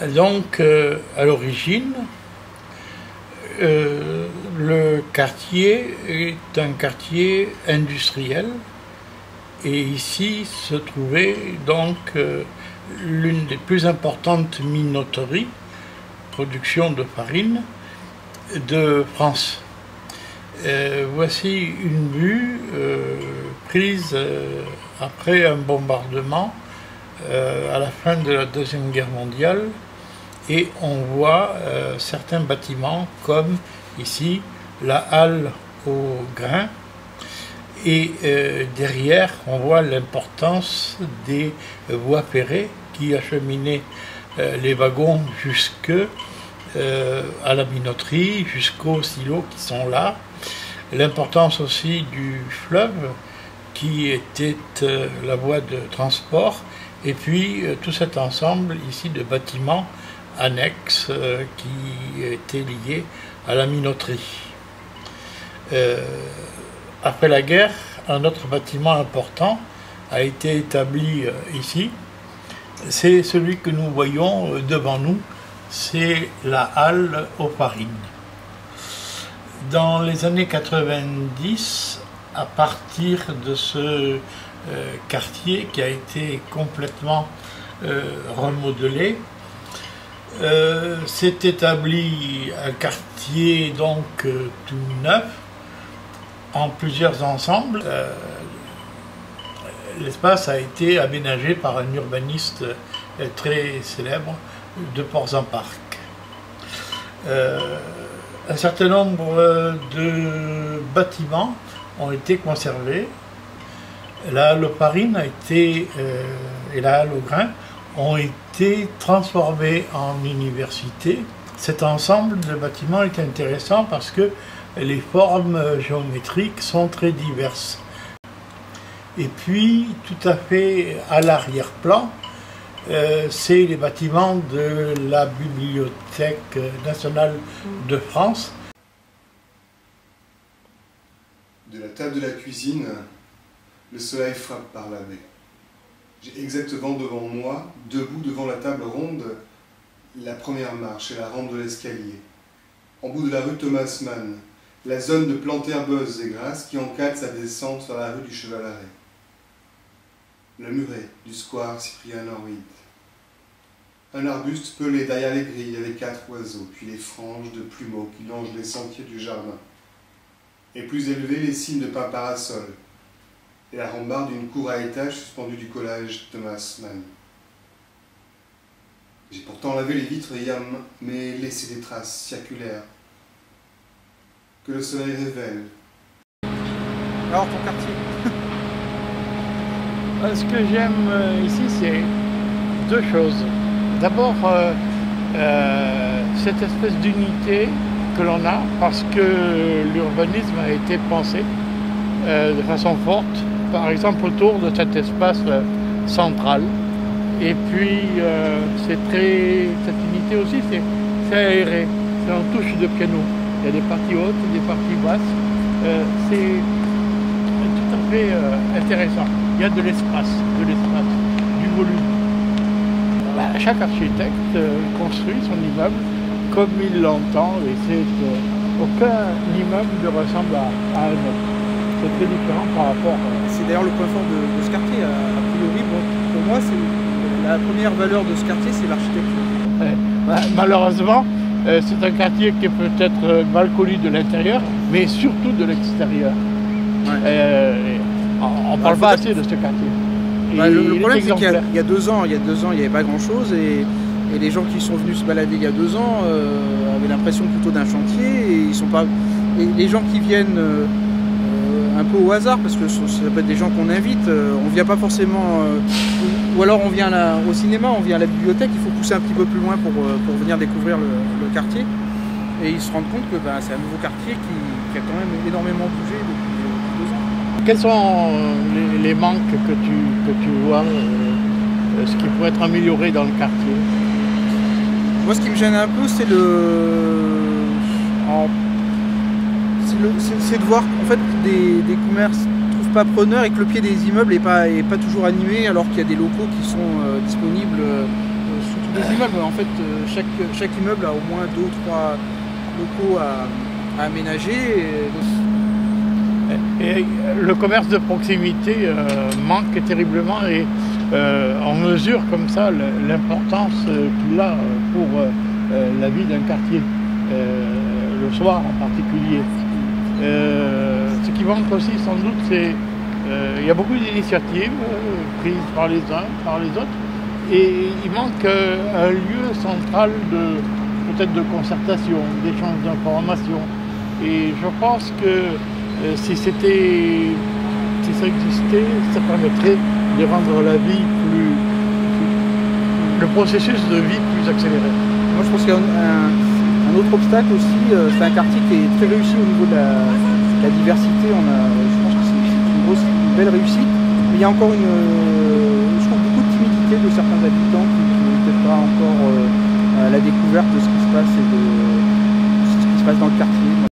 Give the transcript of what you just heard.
Donc, à l'origine, le quartier est un quartier industriel et ici se trouvait donc l'une des plus importantes minoteries, production de farine, de France. Voici une vue prise après un bombardement à la fin de la Deuxième Guerre mondiale, et on voit certains bâtiments comme ici la halle au grain, et derrière on voit l'importance des voies ferrées qui acheminaient les wagons jusque à la minoterie, jusqu'aux silos qui sont là, l'importance aussi du fleuve qui était la voie de transport, et puis tout cet ensemble ici de bâtiments annexes qui étaient liés à la minoterie. Après la guerre, un autre bâtiment important a été établi ici. C'est celui que nous voyons devant nous, c'est la halle aux farines. Dans les années 90, à partir de ce quartier qui a été complètement remodelé, s'est établi un quartier donc tout neuf, en plusieurs ensembles. L'espace a été aménagé par un urbaniste très célèbre de Port-en-Parc. Un certain nombre de bâtiments ont été conservés. La halle aux farines a été, et la halle au grain ont été transformés en université. Cet ensemble de bâtiments est intéressant parce que les formes géométriques sont très diverses. Et puis, tout à fait à l'arrière-plan, c'est les bâtiments de la Bibliothèque nationale de France. De la table de la cuisine, le soleil frappe par la baie. J'ai exactement devant moi, debout devant la table ronde, la première marche et la rampe de l'escalier. En bout de la rue Thomas Mann, la zone de plantes herbeuses et grasses qui encadre sa descente sur la rue du Cheval-Arrêt. Le muret du square Cyprien Henry. Un arbuste pelé derrière les grilles avec 4 oiseaux, puis les franges de plumeaux qui longent les sentiers du jardin. Et plus élevé, les cimes de pin parasol, et la rambarde d'une cour à étage suspendue du collège Thomas Mann. J'ai pourtant lavé les vitres hier, mais laissé des traces circulaires que le soleil révèle. Alors, ton quartier? Ce que j'aime ici, c'est deux choses. D'abord, cette espèce d'unité que l'on a, parce que l'urbanisme a été pensé de façon forte, par exemple autour de cet espace central. Et puis, cette unité aussi, c'est aéré, c'est en touche de piano. Il y a des parties hautes, des parties basses. C'est tout à fait intéressant. Il y a de l'espace, du volume. Chaque architecte construit son immeuble comme il l'entend, et aucun immeuble ne ressemble à un autre. C'est très différent par rapport. C'est d'ailleurs le point fort de ce quartier. A priori, bon, pour moi, c'est la première valeur de ce quartier, c'est l'architecture. Malheureusement, c'est un quartier qui est peut-être mal connu de l'intérieur, mais surtout de l'extérieur. Ouais. On ne parle pas assez de ce quartier. Le problème, c'est qu'il y a 2 ans, il n'y avait pas grand-chose, et les gens qui sont venus se balader il y a 2 ans avaient l'impression plutôt d'un chantier, et ils sont pas. Et les gens qui viennent un peu au hasard, parce que ça peut être des gens qu'on invite, on vient pas forcément, ou alors on vient au cinéma, on vient à la bibliothèque, il faut pousser un petit peu plus loin pour venir découvrir le quartier, et ils se rendent compte que c'est un nouveau quartier qui a quand même énormément bougé depuis 2 ans. Quels sont les manques que tu vois, ce qui pourrait être amélioré dans le quartier? Moi, ce qui me gêne un peu, c'est de voir en fait des commerces ne trouvent pas preneurs et que le pied des immeubles n'est pas toujours animé, alors qu'il y a des locaux qui sont disponibles sous des immeubles. En fait, chaque immeuble a au moins 2 ou 3 locaux à aménager. Et le commerce de proximité manque terriblement et on mesure comme ça l'importance qu'il a pour la vie d'un quartier, le soir en particulier. Ce qui manque aussi sans doute, c'est il y a beaucoup d'initiatives prises par les uns, par les autres, et il manque un lieu central peut-être de concertation, d'échange d'informations. Et je pense que si ça existait, ça permettrait de rendre la vie le processus de vie plus accéléré. Moi je pense qu'il y a un autre obstacle aussi, c'est un quartier qui est très réussi au niveau de la diversité. Je pense que c'est une belle réussite, mais il y a encore je trouve beaucoup de timidité de certains habitants qui ne peut-être pas encore à la découverte de ce qui se passe et de ce qui se passe dans le quartier.